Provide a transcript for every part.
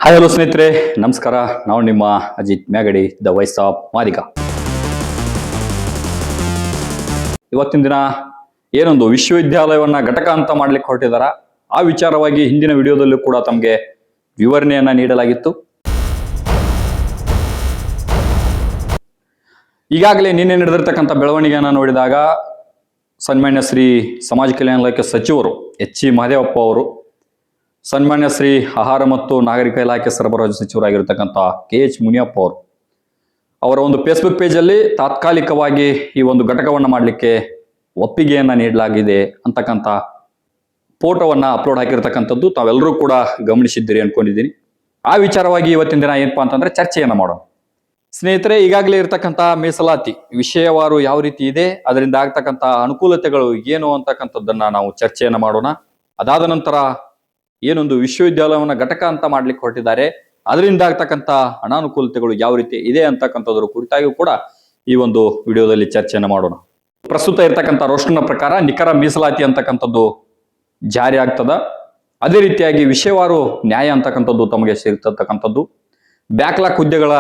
Hi hello ಸ್ನೇಹಿತರೆ, ನಮಸ್ಕಾರ. ನಾವು ನಿಮ್ಮ Ajit Magadi, the voice of Madiga. ಇವತ್ತಿನ ದಿನ ಏನೊಂದು ವಿಶ್ವವಿದ್ಯಾಲಯವನ್ನ ಘಟಕ ಅಂತ ಮಾಡ್ಲಿಕ್ಕೆ ಹೊರಟಿದಾರ. ಆ ವಿಚಾರವಾಗಿ ಹಿಂದಿನ ವಿಡಿಯೋದಲ್ಲೂ ಕೂಡ ತಮಗೆ ವಿವರಣೆಯನ್ನ ನೀಡಲಾಗಿತ್ತು. ಈಗಾಗಲೇ ನಿನ್ನೆ ನಡೆದಿರ್ತಕ್ಕಂಥ ಬೆಳವಣಿಗೆಯನ್ನು ನೋಡಿದಾಗ ಸನ್ಮಾನ್ಯ ಶ್ರೀ ಸಮಾಜ ಕಲ್ಯಾಣ ಇಲಾಖೆ ಸಚಿವರು ಎಚ್ ಮಹದೇವಪ್ಪ ಅವರು, ಸನ್ಮಾನ್ಯ ಶ್ರೀ ಆಹಾರ ಮತ್ತು ನಾಗರಿಕ ಇಲಾಖೆ ಸರಬರಾಜು ಸಚಿವರಾಗಿರ್ತಕ್ಕಂಥ KH ಮುನಿಯಪ್ಪ ಅವರು ಅವರ ಒಂದು ಫೇಸ್ಬುಕ್ ಪೇಜಲ್ಲಿ ತಾತ್ಕಾಲಿಕವಾಗಿ ಈ ಒಂದು ಘಟಕವನ್ನು ಮಾಡಲಿಕ್ಕೆ ಒಪ್ಪಿಗೆಯನ್ನು ನೀಡಲಾಗಿದೆ ಅಂತಕ್ಕಂಥ ಫೋಟೋವನ್ನು ಅಪ್ಲೋಡ್ ಹಾಕಿರ್ತಕ್ಕಂಥದ್ದು ತಾವೆಲ್ಲರೂ ಕೂಡ ಗಮನಿಸಿದ್ದೀರಿ ಅನ್ಕೊಂಡಿದ್ದೀನಿ. ಆ ವಿಚಾರವಾಗಿ ಇವತ್ತಿನ ದಿನ ಏನಪ್ಪಾ ಅಂತಂದ್ರೆ ಚರ್ಚೆಯನ್ನು ಮಾಡೋಣ. ಸ್ನೇಹಿತರೆ, ಈಗಾಗಲೇ ಇರತಕ್ಕಂಥ ಮೀಸಲಾತಿ ವಿಷಯವಾರು ಯಾವ ರೀತಿ ಇದೆ, ಅದರಿಂದ ಆಗ್ತಕ್ಕಂಥ ಅನುಕೂಲತೆಗಳು ಏನು ಅಂತಕ್ಕಂಥದ್ದನ್ನ ನಾವು ಚರ್ಚೆಯನ್ನು ಮಾಡೋಣ. ಅದಾದ ನಂತರ ಏನೊಂದು ವಿಶ್ವವಿದ್ಯಾಲಯವನ್ನ ಘಟಕ ಅಂತ ಮಾಡ್ಲಿಕ್ಕೆ ಹೊರಟಿದ್ದಾರೆ, ಅದರಿಂದ ಆಗ್ತಕ್ಕಂಥ ಅನಾನುಕೂಲತೆಗಳು ಯಾವ ರೀತಿ ಇದೆ ಅಂತಕ್ಕಂಥದ್ರ ಕುರಿತಾಗಿಯೂ ಕೂಡ ಈ ಒಂದು ವಿಡಿಯೋದಲ್ಲಿ ಚರ್ಚೆಯನ್ನು ಮಾಡೋಣ. ಪ್ರಸ್ತುತ ಇರತಕ್ಕಂಥ ರೋಸ್ಟರ್ನ ಪ್ರಕಾರ ನಿಖರ ಮೀಸಲಾತಿ ಅಂತಕ್ಕಂಥದ್ದು ಜಾರಿ ಆಗ್ತದ. ಅದೇ ರೀತಿಯಾಗಿ ವಿಷಯವಾರು ನ್ಯಾಯ ಅಂತಕ್ಕಂಥದ್ದು ತಮಗೆ ಸಿಗ್ತಕ್ಕಂಥದ್ದು, ಬ್ಯಾಕ್ಲಾಕ್ ಹುದ್ದೆಗಳ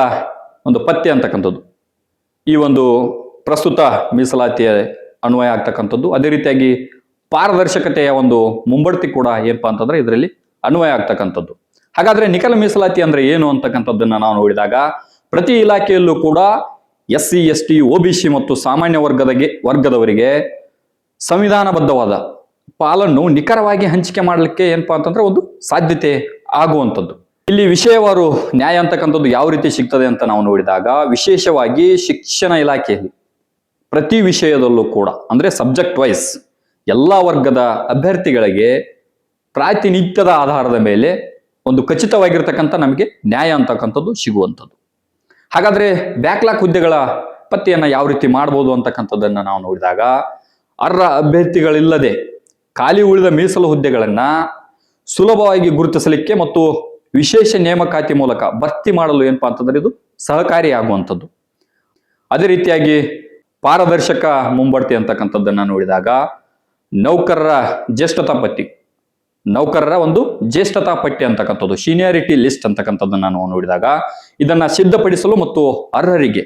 ಒಂದು ಪತ್ತೆ ಅಂತಕ್ಕಂಥದ್ದು ಈ ಒಂದು ಪ್ರಸ್ತುತ ಮೀಸಲಾತಿಯ ಅನ್ವಯ ಆಗ್ತಕ್ಕಂಥದ್ದು. ಅದೇ ರೀತಿಯಾಗಿ ಪಾರದರ್ಶಕತೆಯ ಒಂದು ಮುಂಬಡ್ತಿ ಕೂಡ ಏನಪ್ಪಾ ಅಂತಂದ್ರೆ ಇದರಲ್ಲಿ ಅನ್ವಯ ಆಗ್ತಕ್ಕಂಥದ್ದು. ಹಾಗಾದ್ರೆ ನಿಖರ ಮೀಸಲಾತಿ ಅಂದ್ರೆ ಏನು ಅಂತಕ್ಕಂಥದ್ದನ್ನ ನಾವು ನೋಡಿದಾಗ, ಪ್ರತಿ ಇಲಾಖೆಯಲ್ಲೂ ಕೂಡ SC ST OBC ಮತ್ತು ಸಾಮಾನ್ಯ ವರ್ಗದವರಿಗೆ ಸಂವಿಧಾನಬದ್ಧವಾದ ಪಾಲನ್ನು ನಿಖರವಾಗಿ ಹಂಚಿಕೆ ಮಾಡಲಿಕ್ಕೆ ಏನಪ್ಪಾ ಅಂತಂದ್ರೆ ಒಂದು ಸಾಧ್ಯತೆ ಆಗುವಂಥದ್ದು. ಇಲ್ಲಿ ವಿಷಯವಾರು ನ್ಯಾಯ ಅಂತಕ್ಕಂಥದ್ದು ಯಾವ ರೀತಿ ಸಿಗ್ತದೆ ಅಂತ ನಾವು ನೋಡಿದಾಗ, ವಿಶೇಷವಾಗಿ ಶಿಕ್ಷಣ ಇಲಾಖೆಯಲ್ಲಿ ಪ್ರತಿ ವಿಷಯದಲ್ಲೂ ಕೂಡ ಅಂದ್ರೆ ಸಬ್ಜೆಕ್ಟ್ ವೈಸ್ ಎಲ್ಲಾ ವರ್ಗದ ಅಭ್ಯರ್ಥಿಗಳಿಗೆ ಪ್ರಾತಿನಿಧ್ಯದ ಆಧಾರದ ಮೇಲೆ ಒಂದು ಖಚಿತವಾಗಿರ್ತಕ್ಕಂಥ ನಮಗೆ ನ್ಯಾಯ ಅಂತಕ್ಕಂಥದ್ದು ಸಿಗುವಂಥದ್ದು. ಹಾಗಾದ್ರೆ ಬ್ಯಾಕ್ಲಾಕ್ ಹುದ್ದೆಗಳ ಪತ್ತೆಯನ್ನ ಯಾವ ರೀತಿ ಮಾಡ್ಬೋದು ಅಂತಕ್ಕಂಥದ್ದನ್ನ ನಾವು ನೋಡಿದಾಗ, ಅರ್ಹ ಅಭ್ಯರ್ಥಿಗಳಿಲ್ಲದೆ ಖಾಲಿ ಉಳಿದ ಮೀಸಲು ಹುದ್ದೆಗಳನ್ನ ಸುಲಭವಾಗಿ ಗುರುತಿಸಲಿಕ್ಕೆ ಮತ್ತು ವಿಶೇಷ ನೇಮಕಾತಿ ಮೂಲಕ ಭರ್ತಿ ಮಾಡಲು ಏನಪ್ಪಾ ಅಂತಂದ್ರೆ ಇದು ಸಹಕಾರಿಯಾಗುವಂಥದ್ದು. ಅದೇ ರೀತಿಯಾಗಿ ಪಾರದರ್ಶಕ ಮುಂಬಡ್ತಿ ಅಂತಕ್ಕಂಥದ್ದನ್ನ ನೋಡಿದಾಗ, ನೌಕರರ ಒಂದು ಜ್ಯೇಷ್ಠತಾ ಪಟ್ಟಿ ಅಂತಕ್ಕಂಥದ್ದು, ಸೀನಿಯಾರಿಟಿ ಲಿಸ್ಟ್ ಅಂತಕ್ಕಂಥದ್ದನ್ನ ನಾವು ನೋಡಿದಾಗ, ಇದನ್ನ ಸಿದ್ಧಪಡಿಸಲು ಮತ್ತು ಅರ್ಹರಿಗೆ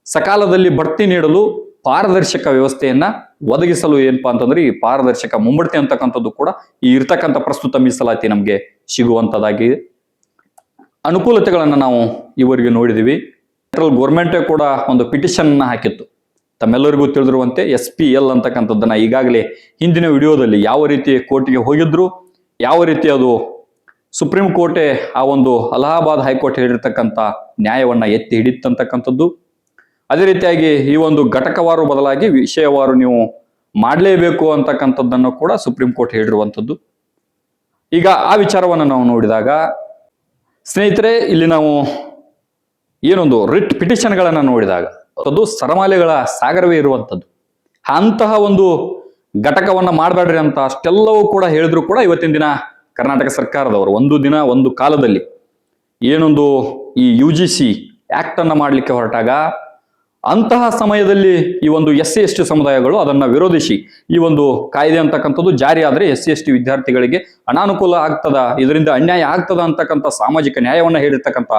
ಸಕಾಲದಲ್ಲಿ ಬಡ್ತಿ ನೀಡಲು ಪಾರದರ್ಶಕ ವ್ಯವಸ್ಥೆಯನ್ನ ಒದಗಿಸಲು ಏನಪ್ಪಾ ಅಂತಂದ್ರೆ ಈ ಪಾರದರ್ಶಕ ಮುಂಬಡ್ತಿ ಅಂತಕ್ಕಂಥದ್ದು ಕೂಡ ಈ ಇರ್ತಕ್ಕಂಥ ಪ್ರಸ್ತುತ ಮೀಸಲಾತಿ ನಮಗೆ ಸಿಗುವಂತದ್ದಾಗಿ ಅನುಕೂಲತೆಗಳನ್ನ ನಾವು ಇವರಿಗೆ ನೋಡಿದೀವಿ. ಸೆಂಟ್ರಲ್ ಗೌರ್ಮೆಂಟ್ ಕೂಡ ಒಂದು ಪಿಟಿಷನ್ ಹಾಕಿತ್ತು. ತಮ್ಮೆಲ್ಲರಿಗೂ ತಿಳಿದಿರುವಂತೆ SPL ಅಂತಕ್ಕಂಥದ್ದನ್ನ ಈಗಾಗಲೇ ಹಿಂದಿನ ವಿಡಿಯೋದಲ್ಲಿ ಯಾವ ರೀತಿ ಕೋರ್ಟ್ಗೆ ಹೋಗಿದ್ರು, ಯಾವ ರೀತಿ ಅದು ಸುಪ್ರೀಂ ಕೋರ್ಟೇ ಆ ಒಂದು ಅಲಹಾಬಾದ್ ಹೈಕೋರ್ಟ್ ಹೇಳಿರ್ತಕ್ಕಂಥ ನ್ಯಾಯವನ್ನ ಎತ್ತಿ ಹಿಡಿತಂತಕ್ಕಂಥದ್ದು. ಅದೇ ರೀತಿಯಾಗಿ ಈ ಒಂದು ಘಟಕವಾರು ಬದಲಾಗಿ ವಿಷಯವಾರು ನೀವು ಮಾಡಲೇಬೇಕು ಅಂತಕ್ಕಂಥದ್ದನ್ನು ಕೂಡ ಸುಪ್ರೀಂ ಕೋರ್ಟ್ ಹೇಳಿರುವಂಥದ್ದು. ಈಗ ಆ ವಿಚಾರವನ್ನು ನಾವು ನೋಡಿದಾಗ ಸ್ನೇಹಿತರೆ, ಇಲ್ಲಿ ನಾವು ಏನೊಂದು ರಿಟ್ ಪಿಟಿಷನ್ಗಳನ್ನ ನೋಡಿದಾಗ ಅದು ಸರಮಾಲೆಗಳ ಸಾಗರವೇ ಇರುವಂಥದ್ದು. ಅಂತಹ ಒಂದು ಘಟಕವನ್ನ ಮಾಡಬೇಡ್ರಿ ಅಂತ ಅಷ್ಟೆಲ್ಲವೂ ಕೂಡ ಹೇಳಿದ್ರು ಕೂಡ ಇವತ್ತಿನ ದಿನ ಕರ್ನಾಟಕ ಸರ್ಕಾರದವರು ಒಂದು ದಿನ ಒಂದು ಕಾಲದಲ್ಲಿ ಏನೊಂದು ಈ UGC ಆಕ್ಟ್ ಅನ್ನ ಮಾಡ್ಲಿಕ್ಕೆ ಹೊರಟಾಗ, ಅಂತಹ ಸಮಯದಲ್ಲಿ ಈ ಒಂದು SC ST ಸಮುದಾಯಗಳು ಅದನ್ನ ವಿರೋಧಿಸಿ ಈ ಒಂದು ಕಾಯ್ದೆ ಅಂತಕ್ಕಂಥದ್ದು ಜಾರಿ ಆದ್ರೆ SC ST ವಿದ್ಯಾರ್ಥಿಗಳಿಗೆ ಅನಾನುಕೂಲ ಆಗ್ತದ, ಇದರಿಂದ ಅನ್ಯಾಯ ಆಗ್ತದ ಅಂತಕ್ಕಂಥ ಸಾಮಾಜಿಕ ನ್ಯಾಯವನ್ನ ಹೇಳಿರ್ತಕ್ಕಂಥ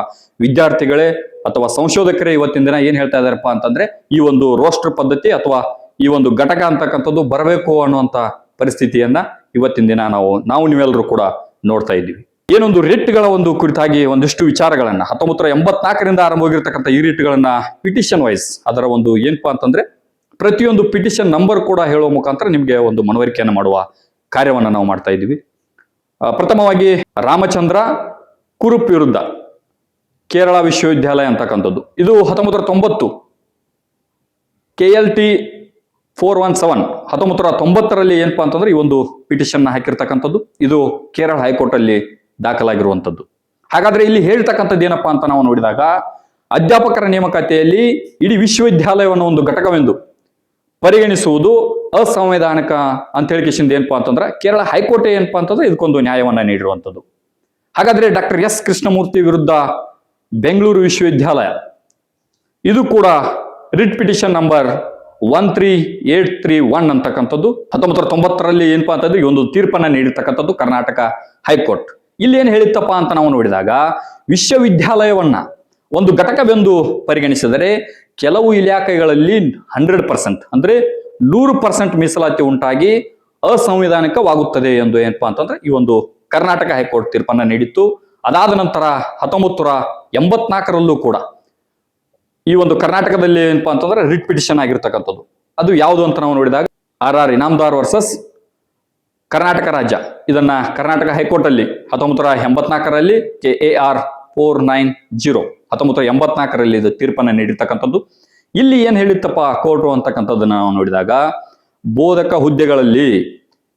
ವಿದ್ಯಾರ್ಥಿಗಳೇ ಅಥವಾ ಸಂಶೋಧಕರೇ ಇವತ್ತಿನ ದಿನ ಏನ್ ಹೇಳ್ತಾ ಇದಾರಪ್ಪ ಅಂತಂದ್ರೆ, ಈ ಒಂದು ರೋಸ್ಟರ್ ಪದ್ಧತಿ ಅಥವಾ ಈ ಒಂದು ಘಟಕ ಅಂತಕ್ಕಂಥದ್ದು ಬರಬೇಕು ಅನ್ನುವಂತ ಪರಿಸ್ಥಿತಿಯನ್ನ ಇವತ್ತಿನ ದಿನ ನಾವು ನೀವೆಲ್ಲರೂ ಕೂಡ ನೋಡ್ತಾ ಇದ್ದೀವಿ. ಏನೊಂದು ರಿಟ್ಗಳ ಒಂದು ಕುರಿತಾಗಿ ಒಂದಿಷ್ಟು ವಿಚಾರಗಳನ್ನ 1984ರಿಂದ ಆರಂಭವಾಗಿರ್ತಕ್ಕಂಥ ಈ ರಿಟ್ಗಳನ್ನ ಪಿಟಿಷನ್ ವೈಸ್ ಅದರ ಒಂದು ಏನಪ್ಪಾ ಅಂತಂದ್ರೆ ಪ್ರತಿಯೊಂದು ಪಿಟಿಷನ್ ನಂಬರ್ ಕೂಡ ಹೇಳುವ ಮುಖಾಂತರ ನಿಮ್ಗೆ ಒಂದು ಮನವರಿಕೆಯನ್ನು ಮಾಡುವ ಕಾರ್ಯವನ್ನ ನಾವು ಮಾಡ್ತಾ ಇದ್ದೀವಿ. ಪ್ರಥಮವಾಗಿ ರಾಮಚಂದ್ರ ಕುರುಪ್ ವಿರುದ್ಧ ಕೇರಳ ವಿಶ್ವವಿದ್ಯಾಲಯ ಅಂತಕ್ಕಂಥದ್ದು, ಇದು 1990 KLT 417 1990ರಲ್ಲಿ ಏನಪ್ಪಾ ಅಂತಂದ್ರೆ ಈ ಒಂದು ಪಿಟಿಷನ್ ಹಾಕಿರ್ತಕ್ಕಂಥದ್ದು, ಇದು ಕೇರಳ ಹೈಕೋರ್ಟ್ ಅಲ್ಲಿ ದಾಖಲಾಗಿರುವಂಥದ್ದು. ಹಾಗಾದ್ರೆ ಇಲ್ಲಿ ಹೇಳ್ತಕ್ಕಂಥದ್ದು ಏನಪ್ಪಾ ಅಂತ ನಾವು ನೋಡಿದಾಗ, ಅಧ್ಯಾಪಕರ ನೇಮಕಾತಿಯಲ್ಲಿ ಇಡೀ ವಿಶ್ವವಿದ್ಯಾಲಯವನ್ನು ಒಂದು ಘಟಕವೆಂದು ಪರಿಗಣಿಸುವುದು ಅಸಂವಿಧಾನಿಕ ಅಂತ ಹೇಳಿಕೆಯಿಂದ ಏನಪ್ಪಾ ಅಂತಂದ್ರೆ ಕೇರಳ ಹೈಕೋರ್ಟ್ ಏನಪ್ಪಾ ಅಂತಂದ್ರೆ ಇದಕ್ಕೊಂದು ನ್ಯಾಯವನ್ನ ನೀಡಿರುವಂಥದ್ದು. ಹಾಗಾದ್ರೆ ಡಾಕ್ಟರ್ S ಕೃಷ್ಣಮೂರ್ತಿ ವಿರುದ್ಧ ಬೆಂಗಳೂರು ವಿಶ್ವವಿದ್ಯಾಲಯ, ಇದು ಕೂಡ ರಿಟ್ ಪಿಟಿಷನ್ ನಂಬರ್ 13831 ಅಂತಕ್ಕಂಥದ್ದು 1990ರಲ್ಲಿ ಏನಪ್ಪಾ ಅಂತಂದ್ರೆ ಈ ಒಂದು ತೀರ್ಪನ್ನ ನೀಡಿರ್ತಕ್ಕಂಥದ್ದು ಕರ್ನಾಟಕ ಹೈಕೋರ್ಟ್. ಇಲ್ಲಿ ಏನು ಹೇಳಿತ್ತಪ್ಪ ಅಂತ ನಾವು ನೋಡಿದಾಗ, ವಿಶ್ವವಿದ್ಯಾಲಯವನ್ನ ಒಂದು ಘಟಕವೆಂದು ಪರಿಗಣಿಸಿದರೆ ಕೆಲವು ಇಲಾಖೆಗಳಲ್ಲಿ 100% ಅಂದ್ರೆ 100% ಮೀಸಲಾತಿ ಉಂಟಾಗಿ ಅಸಂವಿಧಾನಿಕವಾಗುತ್ತದೆ ಎಂದು ಏನಪ್ಪಾ ಅಂತಂದ್ರೆ ಈ ಒಂದು ಕರ್ನಾಟಕ ಹೈಕೋರ್ಟ್ ತೀರ್ಪನ್ನ ನೀಡಿತ್ತು. ಅದಾದ ನಂತರ 1984ರಲ್ಲೂ ಕೂಡ ಈ ಒಂದು ಕರ್ನಾಟಕದಲ್ಲಿ ಏನಪ್ಪಾ ಅಂತಂದ್ರೆ ರಿಟ್ ಪಿಟಿಷನ್ ಆಗಿರ್ತಕ್ಕಂಥದ್ದು. ಅದು ಯಾವುದು ಅಂತ ನಾವು ನೋಡಿದಾಗ RR ಇನಾಮದಾರ್ ವರ್ಸಸ್ ಕರ್ನಾಟಕ ರಾಜ್ಯ. ಇದನ್ನ ಕರ್ನಾಟಕ ಹೈಕೋರ್ಟ್ ಅಲ್ಲಿ 1984ರಲ್ಲಿ KAR 490 1984ರಲ್ಲಿ ಇದು ತೀರ್ಪನ್ನ ನೀಡಿರ್ತಕ್ಕಂಥದ್ದು. ಇಲ್ಲಿ ಏನ್ ಹೇಳಿತ್ತಪ್ಪ ಕೋರ್ಟು ಅಂತಕ್ಕಂಥದ್ದನ್ನ ನಾವು ನೋಡಿದಾಗ, ಬೋಧಕ ಹುದ್ದೆಗಳಲ್ಲಿ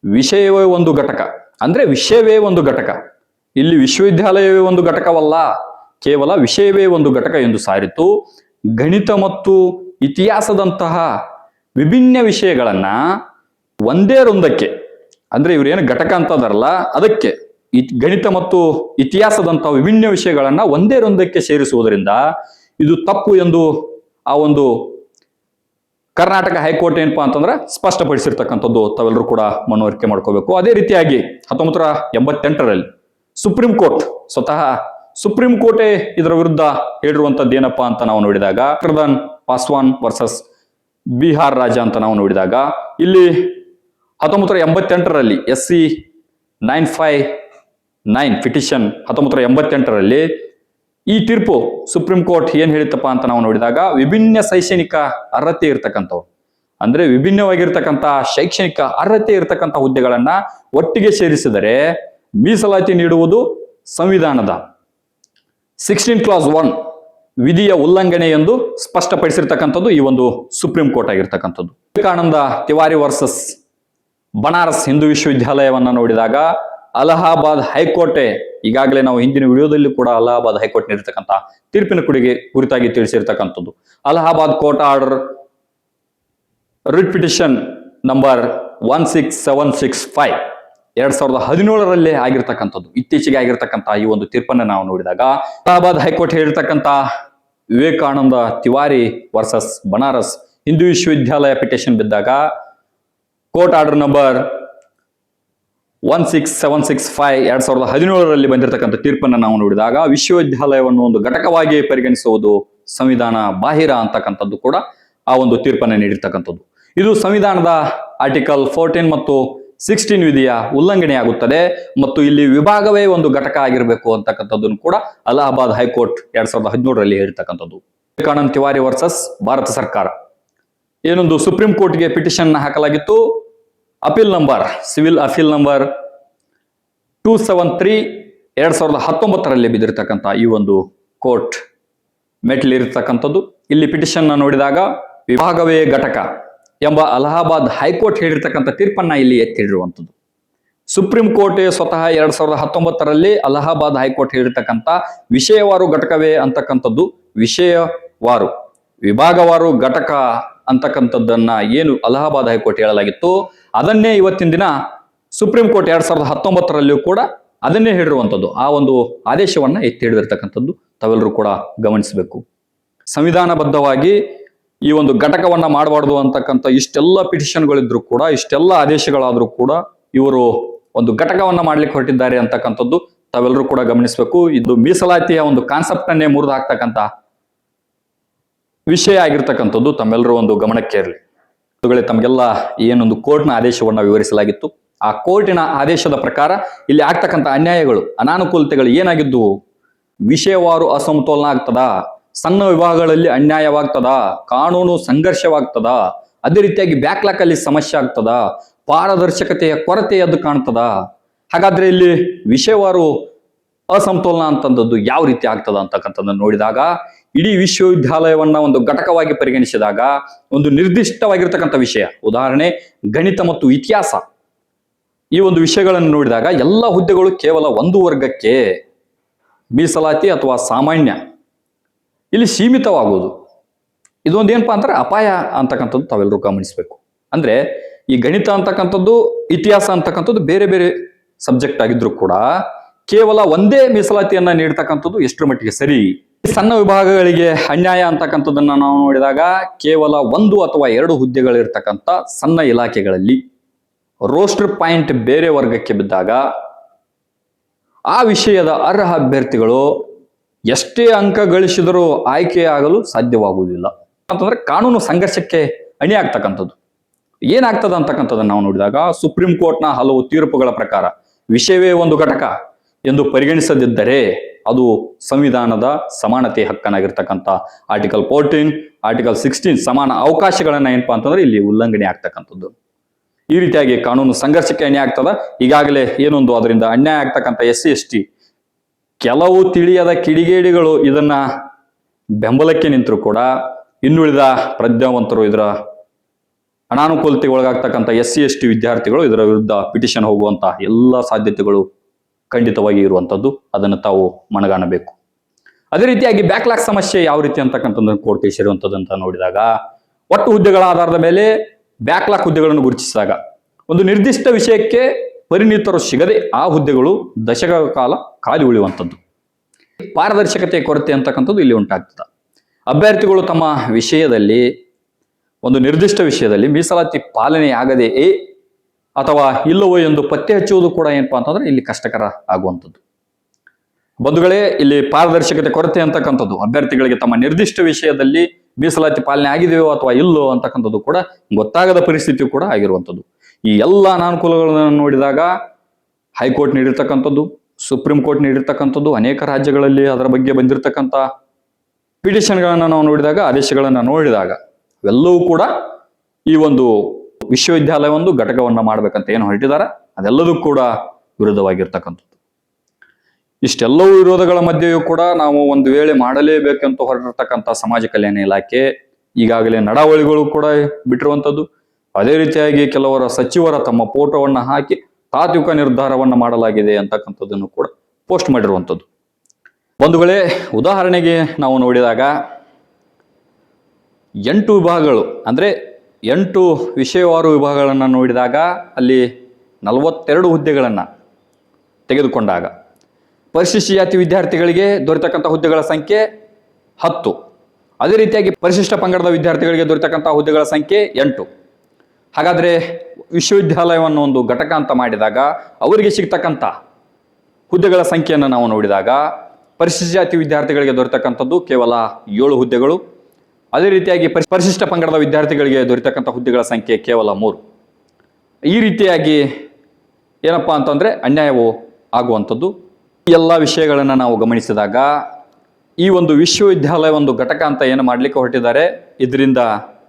ವಿಷಯವೇ ಒಂದು ಘಟಕ, ಅಂದ್ರೆ ವಿಷಯವೇ ಒಂದು ಘಟಕ, ಇಲ್ಲಿ ವಿಶ್ವವಿದ್ಯಾಲಯವೇ ಒಂದು ಘಟಕವಲ್ಲ, ಕೇವಲ ವಿಷಯವೇ ಒಂದು ಘಟಕ ಎಂದು ಸಾರಿತು. ಗಣಿತ ಮತ್ತು ಇತಿಹಾಸದಂತಹ ವಿಭಿನ್ನ ವಿಷಯಗಳನ್ನ ಒಂದೇ ವೃಂದಕ್ಕೆ, ಅಂದ್ರೆ ಇವ್ರೇನು ಘಟಕ ಅಂತದಾರಲ್ಲ ಅದಕ್ಕೆ ಗಣಿತ ಮತ್ತು ಇತಿಹಾಸದಂತಹ ವಿಭಿನ್ನ ವಿಷಯಗಳನ್ನ ಒಂದೇ ವೃಂದಕ್ಕೆ ಸೇರಿಸುವುದರಿಂದ ಇದು ತಪ್ಪು ಎಂದು ಆ ಒಂದು ಕರ್ನಾಟಕ ಹೈಕೋರ್ಟ್ ಏನಪ್ಪಾ ಅಂತಂದ್ರೆ ಸ್ಪಷ್ಟಪಡಿಸಿರ್ತಕ್ಕಂಥದ್ದು ತಾವೆಲ್ಲರೂ ಕೂಡ ಮನವರಿಕೆ ಮಾಡ್ಕೋಬೇಕು. ಅದೇ ರೀತಿಯಾಗಿ 1988ರಲ್ಲಿ ಸುಪ್ರೀಂ ಕೋರ್ಟ್, ಸ್ವತಃ ಸುಪ್ರೀಂ ಕೋರ್ಟೇ ಇದರ ವಿರುದ್ಧ ಹೇಳಿರುವಂತದ್ದು ಏನಪ್ಪಾ ಅಂತ ನಾವು ನೋಡಿದಾಗ, ಪ್ರಧಾನ್ ಪಾಸ್ವಾನ್ ವರ್ಸಸ್ ಬಿಹಾರ್ ರಾಜ್ಯ ಅಂತ ನಾವು ನೋಡಿದಾಗ, ಇಲ್ಲಿ 1988ರಲ್ಲಿ SC 959 ಪಿಟಿಷನ್ 1988ರಲ್ಲಿ ಈ ತೀರ್ಪು ಸುಪ್ರೀಂ ಕೋರ್ಟ್ ಏನ್ ಹೇಳಿತ್ತಪ್ಪ ಅಂತ ನಾವು ನೋಡಿದಾಗ, ವಿಭಿನ್ನ ಶೈಕ್ಷಣಿಕ ಅರ್ಹತೆ ಇರ್ತಕ್ಕಂಥವು, ಅಂದ್ರೆ ವಿಭಿನ್ನವಾಗಿರ್ತಕ್ಕಂಥ ಶೈಕ್ಷಣಿಕ ಅರ್ಹತೆ ಇರ್ತಕ್ಕಂಥ ಹುದ್ದೆಗಳನ್ನ ಒಟ್ಟಿಗೆ ಸೇರಿಸಿದರೆ ಮೀಸಲಾತಿ ನೀಡುವುದು ಸಂವಿಧಾನದ 16 ಕ್ಲಾಸ್ 1 ವಿಧಿಯ ಉಲ್ಲಂಘನೆ ಎಂದು ಸ್ಪಷ್ಟಪಡಿಸಿರ್ತಕ್ಕಂಥದ್ದು ಈ ಒಂದು ಸುಪ್ರೀಂ ಕೋರ್ಟ್ ಆಗಿರ್ತಕ್ಕಂಥದ್ದು. ವಿವೇಕಾನಂದ ತಿವಾರಿ ವರ್ಸಸ್ ಬನಾರಸ್ ಹಿಂದೂ ವಿಶ್ವವಿದ್ಯಾಲಯವನ್ನ ನೋಡಿದಾಗ, ಅಲಹಾಬಾದ್ ಹೈಕೋರ್ಟೆ, ಈಗಾಗಲೇ ನಾವು ಹಿಂದಿನ ವಿಡಿಯೋದಲ್ಲಿ ಕೂಡ ಅಲಹಾಬಾದ್ ಹೈಕೋರ್ಟ್ ನೀಡಿರ್ತಕ್ಕಂಥ ತೀರ್ಪಿನ ಕುರಿತಾಗಿ ತಿಳಿಸಿರ್ತಕ್ಕಂಥದ್ದು. Allahabad court order writ petition number 16765 2017ರಲ್ಲಿ ಆಗಿರ್ತಕ್ಕಂಥದ್ದು, ಇತ್ತೀಚೆಗೆ ಆಗಿರ್ತಕ್ಕಂಥ ಈ ಒಂದು ತೀರ್ಪನ್ನು ನಾವು ನೋಡಿದಾಗ, ಅಲಹಾಬಾದ್ ಹೈಕೋರ್ಟ್ ಹೇಳಿರ್ತಕ್ಕಂಥ ವಿವೇಕಾನಂದ ತಿವಾರಿ ವರ್ಸಸ್ ಬನಾರಸ್ ಹಿಂದೂ ವಿಶ್ವವಿದ್ಯಾಲಯ ಪಿಟಿಷನ್ ಬಿದ್ದಾಗ ಕೋರ್ಟ್ ಆರ್ಡರ್ ನಂಬರ್ 16765 2017ರಲ್ಲಿ ಬಂದಿರತಕ್ಕಂಥ ತೀರ್ಪನ್ನು ನಾವು ನೋಡಿದಾಗ, ವಿಶ್ವವಿದ್ಯಾಲಯವನ್ನು ಒಂದು ಘಟಕವಾಗಿ ಪರಿಗಣಿಸುವುದು ಸಂವಿಧಾನ ಬಾಹಿರ ಅಂತಕ್ಕಂಥದ್ದು ಕೂಡ ಆ ಒಂದು ತೀರ್ಪನ್ನು ನೀಡಿರ್ತಕ್ಕಂಥದ್ದು. ಇದು ಸಂವಿಧಾನದ ಆರ್ಟಿಕಲ್ 14 ಮತ್ತು 16 ವಿಧಿಯ ಉಲ್ಲಂಘನೆಯಾಗುತ್ತದೆ ಮತ್ತು ಇಲ್ಲಿ ವಿಭಾಗವೇ ಒಂದು ಘಟಕ ಆಗಿರಬೇಕು ಅಂತಕ್ಕಂಥದ್ದನ್ನು ಕೂಡ ಅಲಹಾಬಾದ್ ಹೈಕೋರ್ಟ್ 2017ರಲ್ಲಿ ಹೇಳಿರ್ತಕ್ಕಂಥದ್ದು. ವಿವೇಕಾನಂದ ತಿವಾರಿ ವರ್ಸಸ್ ಭಾರತ ಸರ್ಕಾರ ಏನೊಂದು ಸುಪ್ರೀಂ ಕೋರ್ಟ್ಗೆ ಪಿಟಿಷನ್ ಹಾಕಲಾಗಿತ್ತು. Appeal number, civil appeal number 273 2019ರಲ್ಲಿ ಬಿದ್ದಿರ್ತಕ್ಕಂಥ ಈ ಒಂದು ಕೋರ್ಟ್ ಮೆಟ್ಲಿರ್ತಕ್ಕಂಥದ್ದು. ಇಲ್ಲಿ ಪಿಟಿಷನ್ ನೋಡಿದಾಗ ವಿಭಾಗವೇ ಘಟಕ ಎಂಬ ಅಲಹಾಬಾದ್ ಹೈಕೋರ್ಟ್ ಹೇಳಿರ್ತಕ್ಕಂಥ ತೀರ್ಪನ್ನ ಇಲ್ಲಿ ಎತ್ತಿಡಿರುವಂಥದ್ದು. ಸುಪ್ರೀಂ ಕೋರ್ಟ್ ಸ್ವತಃ 2019ರಲ್ಲಿ ಅಲಹಾಬಾದ್ ಹೈಕೋರ್ಟ್ ಹೇಳಿರ್ತಕ್ಕಂಥ ವಿಷಯವಾರು ಘಟಕವೇ ಅಂತಕ್ಕಂಥದ್ದು, ವಿಷಯವಾರು ವಿಭಾಗವಾರು ಘಟಕ ಅಂತಕ್ಕಂಥದ್ದನ್ನ ಏನು ಅಲಹಾಬಾದ್ ಹೈಕೋರ್ಟ್ ಹೇಳಲಾಗಿತ್ತು, ಅದನ್ನೇ ಇವತ್ತಿನ ದಿನ ಸುಪ್ರೀಂ ಕೋರ್ಟ್ 2019ರಲ್ಲಿಯೂ ಕೂಡ ಅದನ್ನೇ ಹೇಳಿರುವಂಥದ್ದು. ಆ ಒಂದು ಆದೇಶವನ್ನ ಎತ್ತಿ ಹಿಡಿದಿರ್ತಕ್ಕಂಥದ್ದು ತಾವೆಲ್ಲರೂ ಕೂಡ ಗಮನಿಸಬೇಕು. ಸಂವಿಧಾನಬದ್ಧವಾಗಿ ಈ ಒಂದು ಘಟಕವನ್ನ ಮಾಡಬಾರ್ದು ಅಂತಕ್ಕಂಥ ಇಷ್ಟೆಲ್ಲ ಪಿಟಿಷನ್ಗಳಿದ್ರು ಕೂಡ, ಇಷ್ಟೆಲ್ಲ ಆದೇಶಗಳಾದ್ರೂ ಕೂಡ ಇವರು ಒಂದು ಘಟಕವನ್ನ ಮಾಡ್ಲಿಕ್ಕೆ ಹೊರಟಿದ್ದಾರೆ ಅಂತಕ್ಕಂಥದ್ದು ತಾವೆಲ್ಲರೂ ಕೂಡ ಗಮನಿಸಬೇಕು. ಇದು ಮೀಸಲಾತಿಯ ಒಂದು ಕಾನ್ಸೆಪ್ಟ್ ಅನ್ನೇ ಮುರಿದು ಹಾಕ್ತಕ್ಕಂಥ ವಿಷಯ ಆಗಿರ್ತಕ್ಕಂಥದ್ದು ತಮ್ಮೆಲ್ಲರೂ ಒಂದು ಗಮನಕ್ಕೆ ಇರಲಿ. ತಮಗೆಲ್ಲ ಏನೊಂದು ಕೋರ್ಟ್ನ ಆದೇಶವನ್ನ ವಿವರಿಸಲಾಗಿತ್ತು. ಆ ಕೋರ್ಟಿನ ಆದೇಶದ ಪ್ರಕಾರ ಇಲ್ಲಿ ಆಗ್ತಕ್ಕಂಥ ಅನ್ಯಾಯಗಳು, ಅನಾನುಕೂಲತೆಗಳು ಏನಾಗಿದ್ದು, ವಿಷಯವಾರು ಅಸಮತೋಲನ ಆಗ್ತದ, ಸಣ್ಣ ವಿಭಾಗಗಳಲ್ಲಿ ಅನ್ಯಾಯವಾಗ್ತದ, ಕಾನೂನು ಸಂಘರ್ಷವಾಗ್ತದ, ಅದೇ ರೀತಿಯಾಗಿ ಬ್ಯಾಕ್ಲಾಕ್ ಅಲ್ಲಿ ಸಮಸ್ಯೆ ಆಗ್ತದ, ಪಾರದರ್ಶಕತೆಯ ಕೊರತೆ ಎದ್ದು ಕಾಣ್ತದ. ಹಾಗಾದ್ರೆ ಇಲ್ಲಿ ವಿಷಯವಾರು ಅಸಮತೋಲನ ಅಂತಂದದ್ದು ಯಾವ ರೀತಿ ಆಗ್ತದ ಅಂತಕ್ಕಂಥದ್ದನ್ನು ನೋಡಿದಾಗ, ಇಡೀ ವಿಶ್ವವಿದ್ಯಾಲಯವನ್ನ ಒಂದು ಘಟಕವಾಗಿ ಪರಿಗಣಿಸಿದಾಗ ಒಂದು ನಿರ್ದಿಷ್ಟವಾಗಿರ್ತಕ್ಕಂಥ ವಿಷಯ, ಉದಾಹರಣೆ ಗಣಿತ ಮತ್ತು ಇತಿಹಾಸ, ಈ ಒಂದು ವಿಷಯಗಳನ್ನು ನೋಡಿದಾಗ ಎಲ್ಲ ಹುದ್ದೆಗಳು ಕೇವಲ ಒಂದು ವರ್ಗಕ್ಕೆ ಮೀಸಲಾತಿ ಅಥವಾ ಸಾಮಾನ್ಯ ಇಲ್ಲಿ ಸೀಮಿತವಾಗುವುದು. ಇದೊಂದು ಏನಪ್ಪಾ ಅಂದ್ರೆ ಅಪಾಯ ಅಂತಕ್ಕಂಥದ್ದು ತಾವೆಲ್ಲರೂ ಗಮನಿಸಬೇಕು. ಅಂದ್ರೆ ಈ ಗಣಿತ ಅಂತಕ್ಕಂಥದ್ದು, ಇತಿಹಾಸ ಅಂತಕ್ಕಂಥದ್ದು ಬೇರೆ ಬೇರೆ ಸಬ್ಜೆಕ್ಟ್ ಆಗಿದ್ರು ಕೂಡ ಕೇವಲ ಒಂದೇ ಮೀಸಲಾತಿಯನ್ನ ನೀಡ್ತಕ್ಕಂಥದ್ದು ಎಷ್ಟರ ಮಟ್ಟಿಗೆ ಸರಿ. ಸಣ್ಣ ವಿಭಾಗಗಳಿಗೆ ಅನ್ಯಾಯ ಅಂತಕ್ಕಂಥದ್ದನ್ನ ನಾವು ನೋಡಿದಾಗ ಕೇವಲ 1 ಅಥವಾ 2 ಹುದ್ದೆಗಳಿರ್ತಕ್ಕಂಥ ಸಣ್ಣ ಇಲಾಖೆಗಳಲ್ಲಿ ರೋಸ್ಟರ್ ಪಾಯಿಂಟ್ ಬೇರೆ ವರ್ಗಕ್ಕೆ ಬಿದ್ದಾಗ ಆ ವಿಷಯದ ಅರ್ಹ ಅಭ್ಯರ್ಥಿಗಳು ಎಷ್ಟೇ ಅಂಕ ಗಳಿಸಿದರೂ ಆಯ್ಕೆಯಾಗಲು ಸಾಧ್ಯವಾಗುವುದಿಲ್ಲ ಅಂತಂದ್ರೆ ಕಾನೂನು ಸಂಘರ್ಷಕ್ಕೆ ಅಣಿಯಾಗ್ತಕ್ಕಂಥದ್ದು. ಏನಾಗ್ತದ ಅಂತಕ್ಕಂಥದ್ದನ್ನು ನಾವು ನೋಡಿದಾಗ ಸುಪ್ರೀಂ ಕೋರ್ಟ್ನ ಹಲವು ತೀರ್ಪುಗಳ ಪ್ರಕಾರ ವಿಷಯವೇ ಒಂದು ಘಟಕ ಎಂದು ಪರಿಗಣಿಸದಿದ್ದರೆ ಅದು ಸಂವಿಧಾನದ ಸಮಾನತೆ ಹಕ್ಕನಾಗಿರ್ತಕ್ಕಂಥ ಆರ್ಟಿಕಲ್ 14, ಆರ್ಟಿಕಲ್ 16 ಸಮಾನ ಅವಕಾಶಗಳನ್ನ ಏನಪ್ಪಾ ಅಂತಂದ್ರೆ ಇಲ್ಲಿ ಉಲ್ಲಂಘನೆ ಆಗ್ತಕ್ಕಂಥದ್ದು. ಈ ರೀತಿಯಾಗಿ ಕಾನೂನು ಸಂಘರ್ಷಕ್ಕೆ ಅನ್ಯಾಯ ಆಗ್ತದ. ಈಗಾಗಲೇ ಏನೊಂದು ಅದರಿಂದ ಅನ್ಯಾಯ ಆಗ್ತಕ್ಕಂಥ SC/ST ಕೆಲವು ತಿಳಿಯದ ಕಿಡಿಗೇಡಿಗಳು ಇದನ್ನ ಬೆಂಬಲಕ್ಕೆ ನಿಂತರೂ ಕೂಡ ಇನ್ನುಳಿದ ಪ್ರಜ್ಞಾವಂತರು ಇದರ ಅನಾನುಕೂಲತೆಗೆ ಒಳಗಾಗ್ತಕ್ಕಂಥ SC/ST ವಿದ್ಯಾರ್ಥಿಗಳು ಇದರ ವಿರುದ್ಧ ಪಿಟಿಷನ್ ಹೋಗುವಂತ ಎಲ್ಲ ಸಾಧ್ಯತೆಗಳು ಖಂಡಿತವಾಗಿ ಇರುವಂತದ್ದು. ಅದನ್ನು ತಾವು ಮನಗಾಣಬೇಕು. ಅದೇ ರೀತಿಯಾಗಿ ಬ್ಯಾಕ್ಲಾಗ್ ಸಮಸ್ಯೆ ಯಾವ ರೀತಿ ಅಂತಕ್ಕಂಥದ್ದನ್ನು ಕೋರ್ಟ್ ಸೇರುವಂತದ್ದು ನೋಡಿದಾಗ ಒಟ್ಟು ಹುದ್ದೆಗಳ ಆಧಾರದ ಮೇಲೆ ಬ್ಯಾಕ್ಲಾಗ್ ಹುದ್ದೆಗಳನ್ನು ಗುರುತಿಸಿದಾಗ ಒಂದು ನಿರ್ದಿಷ್ಟ ವಿಷಯಕ್ಕೆ ಪರಿಣಿತರು ಸಿಗದೆ ಆ ಹುದ್ದೆಗಳು ದಶಕಗಳ ಕಾಲ ಖಾಲಿ ಉಳಿಯುವಂಥದ್ದು. ಪಾರದರ್ಶಕತೆ ಕೊರತೆ ಅಂತಕ್ಕಂಥದ್ದು ಇಲ್ಲಿ ಉಂಟಾಗ್ತದೆ. ಅಭ್ಯರ್ಥಿಗಳು ತಮ್ಮ ವಿಷಯದಲ್ಲಿ ಒಂದು ನಿರ್ದಿಷ್ಟ ವಿಷಯದಲ್ಲಿ ಮೀಸಲಾತಿ ಪಾಲನೆಯಾಗದೆಯೇ ಅಥವಾ ಇಲ್ಲವೋ ಎಂದು ಪತ್ತೆ ಹಚ್ಚುವುದು ಕೂಡ ಏನಪ್ಪಾ ಅಂತಂದ್ರೆ ಇಲ್ಲಿ ಕಷ್ಟಕರ ಆಗುವಂಥದ್ದು. ಬಂಧುಗಳೇ, ಇಲ್ಲಿ ಪಾರದರ್ಶಕತೆ ಕೊರತೆ ಅಂತಕ್ಕಂಥದ್ದು ಅಭ್ಯರ್ಥಿಗಳಿಗೆ ತಮ್ಮ ನಿರ್ದಿಷ್ಟ ವಿಷಯದಲ್ಲಿ ಮೀಸಲಾತಿ ಪಾಲನೆ ಆಗಿದೆಯೋ ಅಥವಾ ಇಲ್ಲೋ ಅಂತಕ್ಕಂಥದ್ದು ಕೂಡ ಗೊತ್ತಾಗದ ಪರಿಸ್ಥಿತಿ ಕೂಡ ಆಗಿರುವಂಥದ್ದು. ಈ ಎಲ್ಲ ಅನಾನುಕೂಲಗಳನ್ನು ನೋಡಿದಾಗ ಹೈಕೋರ್ಟ್ ನೀಡಿರ್ತಕ್ಕಂಥದ್ದು, ಸುಪ್ರೀಂ ಕೋರ್ಟ್ ನೀಡಿರ್ತಕ್ಕಂಥದ್ದು, ಅನೇಕ ರಾಜ್ಯಗಳಲ್ಲಿ ಅದರ ಬಗ್ಗೆ ಬಂದಿರತಕ್ಕಂಥ ಪಿಟಿಷನ್ಗಳನ್ನ ನಾವು ನೋಡಿದಾಗ, ಆದೇಶಗಳನ್ನ ನೋಡಿದಾಗ ಅವೆಲ್ಲವೂ ಕೂಡ ಈ ಒಂದು ವಿಶ್ವವಿದ್ಯಾಲಯ ಒಂದು ಘಟಕವನ್ನ ಮಾಡ್ಬೇಕಂತ ಏನು ಹೊರಟಿದ್ದಾರೆ ಅದೆಲ್ಲದೂ ಕೂಡ ವಿರೋಧವಾಗಿರ್ತಕ್ಕಂಥದ್ದು. ಇಷ್ಟೆಲ್ಲವೂ ವಿರೋಧಗಳ ಮಧ್ಯೆಯೂ ಕೂಡ ನಾವು ಒಂದು ವೇಳೆ ಮಾಡಲೇಬೇಕಂತ ಹೊರಟಿರ್ತಕ್ಕಂಥ ಸಮಾಜ ಕಲ್ಯಾಣ ಇಲಾಖೆ ಈಗಾಗಲೇ ನಡಾವಳಿಗಳು ಕೂಡ ಬಿಟ್ಟಿರುವಂಥದ್ದು. ಅದೇ ರೀತಿಯಾಗಿ ಕೆಲವರ ಸಚಿವರ ತಮ್ಮ ಫೋಟೋವನ್ನ ಹಾಕಿ ತಾತ್ವಿಕ ನಿರ್ಧಾರವನ್ನ ಮಾಡಲಾಗಿದೆ ಅಂತಕ್ಕಂಥದ್ದನ್ನು ಕೂಡ ಪೋಸ್ಟ್ ಮಾಡಿರುವಂಥದ್ದು. ಬಂಧುಗಳೇ, ಉದಾಹರಣೆಗೆ ನಾವು ನೋಡಿದಾಗ 8 ವಿಭಾಗಗಳು ಅಂದ್ರೆ 8 ವಿಷಯವಾರು ವಿಭಾಗಗಳನ್ನು ನೋಡಿದಾಗ ಅಲ್ಲಿ 42 ಹುದ್ದೆಗಳನ್ನು ತೆಗೆದುಕೊಂಡಾಗ ಪರಿಶಿಷ್ಟ ಜಾತಿ ವಿದ್ಯಾರ್ಥಿಗಳಿಗೆ ದೊರೆತಕ್ಕಂಥ ಹುದ್ದೆಗಳ ಸಂಖ್ಯೆ 10. ಅದೇ ರೀತಿಯಾಗಿ ಪರಿಶಿಷ್ಟ ಪಂಗಡದ ವಿದ್ಯಾರ್ಥಿಗಳಿಗೆ ದೊರೆತಕ್ಕಂಥ ಹುದ್ದೆಗಳ ಸಂಖ್ಯೆ 8. ಹಾಗಾದ್ರೆ ವಿಶ್ವವಿದ್ಯಾಲಯವನ್ನು ಒಂದು ಘಟಕ ಅಂತ ಮಾಡಿದಾಗ ಅವರಿಗೆ ಸಿಗ್ತಕ್ಕಂಥ ಹುದ್ದೆಗಳ ಸಂಖ್ಯೆಯನ್ನು ನಾವು ನೋಡಿದಾಗ ಪರಿಶಿಷ್ಟ ಜಾತಿ ವಿದ್ಯಾರ್ಥಿಗಳಿಗೆ ದೊರೆತಕ್ಕಂಥದ್ದು ಕೇವಲ 7 ಹುದ್ದೆಗಳು. ಅದೇ ರೀತಿಯಾಗಿ ಪರಿಶಿಷ್ಟ ಪಂಗಡದ ವಿದ್ಯಾರ್ಥಿಗಳಿಗೆ ದೊರೆತಕ್ಕಂಥ ಹುದ್ದೆಗಳ ಸಂಖ್ಯೆ ಕೇವಲ 3. ಈ ರೀತಿಯಾಗಿ ಏನಪ್ಪಾ ಅಂತಂದ್ರೆ ಅನ್ಯಾಯವು ಆಗುವಂಥದ್ದು. ಈ ಎಲ್ಲ ವಿಷಯಗಳನ್ನು ನಾವು ಗಮನಿಸಿದಾಗ ಈ ಒಂದು ವಿಶ್ವವಿದ್ಯಾಲಯ ಒಂದು ಘಟಕ ಅಂತ ಏನು ಮಾಡಲಿಕ್ಕೆ ಹೊರಟಿದ್ದಾರೆ, ಇದರಿಂದ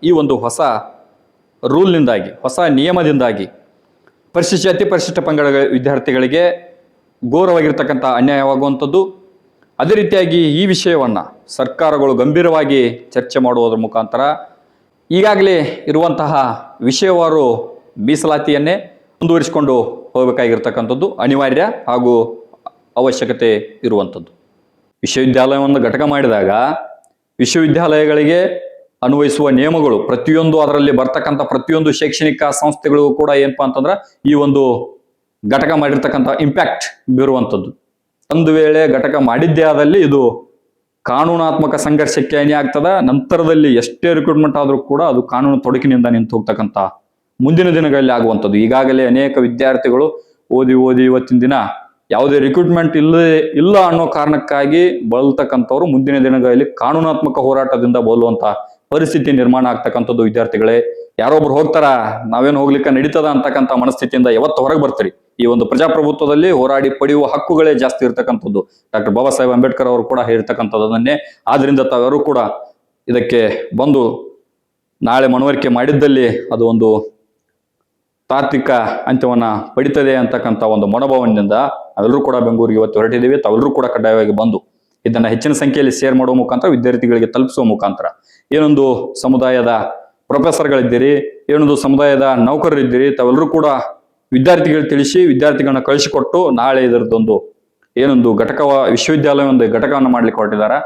ಈ ಒಂದು ಹೊಸ ರೂಲ್ನಿಂದಾಗಿ, ಹೊಸ ನಿಯಮದಿಂದಾಗಿ ಪರಿಶಿಷ್ಟ ಜಾತಿ ಪರಿಶಿಷ್ಟ ಪಂಗಡ ವಿದ್ಯಾರ್ಥಿಗಳಿಗೆ ಘೋರವಾಗಿರ್ತಕ್ಕಂಥ ಅನ್ಯಾಯವಾಗುವಂಥದ್ದು. ಅದೇ ರೀತಿಯಾಗಿ ಈ ವಿಷಯವನ್ನ ಸರ್ಕಾರಗಳು ಗಂಭೀರವಾಗಿ ಚರ್ಚೆ ಮಾಡುವುದರ ಮುಖಾಂತರ ಈಗಾಗಲೇ ಇರುವಂತಹ ವಿಷಯವಾರು ಮೀಸಲಾತಿಯನ್ನೇ ಮುಂದುವರಿಸಿಕೊಂಡು ಹೋಗಬೇಕಾಗಿರ್ತಕ್ಕಂಥದ್ದು ಅನಿವಾರ್ಯ ಹಾಗೂ ಅವಶ್ಯಕತೆ ಇರುವಂಥದ್ದು. ವಿಶ್ವವಿದ್ಯಾಲಯವನ್ನು ಘಟಕ ಮಾಡಿದಾಗ ವಿಶ್ವವಿದ್ಯಾಲಯಗಳಿಗೆ ಅನ್ವಯಿಸುವ ನಿಯಮಗಳು ಪ್ರತಿಯೊಂದು ಅದರಲ್ಲಿ ಬರ್ತಕ್ಕಂಥ ಪ್ರತಿಯೊಂದು ಶೈಕ್ಷಣಿಕ ಸಂಸ್ಥೆಗಳಿಗೂ ಕೂಡ ಏನಪ್ಪಾ ಅಂತಂದ್ರೆ ಈ ಒಂದು ಘಟಕ ಮಾಡಿರ್ತಕ್ಕಂಥ ಇಂಪ್ಯಾಕ್ಟ್ ಬೀರುವಂಥದ್ದು. ಒಂದು ವೇಳೆ ಘಟಕ ಮಾಡಿದ್ದೇ ಆದಲ್ಲಿ ಇದು ಕಾನೂನಾತ್ಮಕ ಸಂಘರ್ಷಕ್ಕೆ ಅನ್ಯಾಯ ಆಗ್ತದ. ನಂತರದಲ್ಲಿ ಎಷ್ಟೇ ರಿಕ್ರೂಟ್ಮೆಂಟ್ ಆದರೂ ಕೂಡ ಅದು ಕಾನೂನು ತೊಡಕಿನಿಂದ ನಿಂತು ಹೋಗ್ತಕ್ಕಂಥ ಮುಂದಿನ ದಿನಗಳಲ್ಲಿ ಆಗುವಂಥದ್ದು. ಈಗಾಗಲೇ ಅನೇಕ ವಿದ್ಯಾರ್ಥಿಗಳು ಓದಿ ಇವತ್ತಿನ ದಿನ ಯಾವುದೇ ರಿಕ್ರೂಟ್ಮೆಂಟ್ ಇಲ್ಲ ಅನ್ನೋ ಕಾರಣಕ್ಕಾಗಿ ಬಳಲ್ತಕ್ಕಂಥವ್ರು ಮುಂದಿನ ದಿನಗಳಲ್ಲಿ ಕಾನೂನಾತ್ಮಕ ಹೋರಾಟದಿಂದ ಬೋಲುವಂತ ಪರಿಸ್ಥಿತಿ ನಿರ್ಮಾಣ ಆಗ್ತಕ್ಕಂಥದ್ದು. ವಿದ್ಯಾರ್ಥಿಗಳೇ, ಯಾರೊಬ್ರು ಹೋಗ್ತಾರ ನಾವೇನು ಹೋಗ್ಲಿಕ್ಕೆ ನಡೀತದ ಅಂತಕ್ಕಂಥ ಮನಸ್ಥಿತಿಯಿಂದ ಯಾವತ್ತು ಹೊರಗೆ ಬರ್ತೀರಿ. ಈ ಒಂದು ಪ್ರಜಾಪ್ರಭುತ್ವದಲ್ಲಿ ಹೋರಾಡಿ ಪಡೆಯುವ ಹಕ್ಕುಗಳೇ ಜಾಸ್ತಿ ಇರ್ತಕ್ಕಂಥದ್ದು. ಡಾಕ್ಟರ್ ಬಾಬಾ ಸಾಹೇಬ್ ಅಂಬೇಡ್ಕರ್ ಅವರು ಕೂಡ ಹೇಳಿರ್ತಕ್ಕಂಥದ್ದನ್ನೇ. ಆದ್ರಿಂದ ತಾವೆಲ್ಲರೂ ಕೂಡ ಇದಕ್ಕೆ ಬಂದು ನಾಳೆ ಮನವರಿಕೆ ಮಾಡಿದ್ದಲ್ಲಿ ಅದು ಒಂದು ತಾತ್ವಿಕ ಅಂತ್ಯವನ್ನ ಪಡಿತದೆ ಅಂತಕ್ಕಂಥ ಒಂದು ಮನೋಭಾವನೆಯಿಂದ ನಾವೆಲ್ಲರೂ ಕೂಡ ಬೆಂಗಳೂರಿಗೆ ಇವತ್ತು ಹೊರಟಿದ್ದೀವಿ. ತಾವೆಲ್ಲರೂ ಕೂಡ ಕಡ್ಡಾಯವಾಗಿ ಬಂದು ಇದನ್ನ ಹೆಚ್ಚಿನ ಸಂಖ್ಯೆಯಲ್ಲಿ ಶೇರ್ ಮಾಡುವ ಮುಖಾಂತರ ವಿದ್ಯಾರ್ಥಿಗಳಿಗೆ ತಲುಪಿಸುವ ಮುಖಾಂತರ ಏನೊಂದು ಸಮುದಾಯದ ಪ್ರೊಫೆಸರ್ಗಳಿದ್ದೀರಿ, ಏನೊಂದು ಸಮುದಾಯದ ನೌಕರರಿದ್ದೀರಿ, ತಾವೆಲ್ಲರೂ ಕೂಡ ವಿದ್ಯಾರ್ಥಿಗಳು ತಿಳಿಸಿ ವಿದ್ಯಾರ್ಥಿಗಳನ್ನ ಕಳಿಸಿಕೊಟ್ಟು ನಾಳೆ ಇದರದೊಂದು ಏನೊಂದು ವಿಶ್ವವಿದ್ಯಾಲಯ ಒಂದು ಘಟಕವನ್ನು ಮಾಡ್ಲಿಕ್ಕೆ ಹೊರಟಿದ್ದಾರೆ.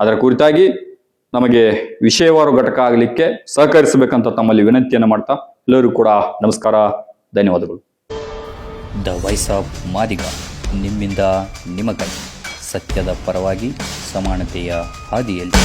ಅದರ ಕುರಿತಾಗಿ ನಮಗೆ ವಿಷಯವಾರು ಘಟಕ ಆಗಲಿಕ್ಕೆ ಸಹಕರಿಸಬೇಕಂತ ತಮ್ಮಲ್ಲಿ ವಿನಂತಿಯನ್ನು ಮಾಡ್ತಾ ಎಲ್ಲರಿಗೂ ಕೂಡ ನಮಸ್ಕಾರ, ಧನ್ಯವಾದಗಳು. ದ ವಾಯ್ಸ್ ಆಫ್ ಮಾದಿಗ, ನಿಮ್ಮಿಂದ ನಿಮಗಾಗಿ, ಸತ್ಯದ ಪರವಾಗಿ, ಸಮಾನತೆಯ ಹಾದಿಯಲ್ಲಿ.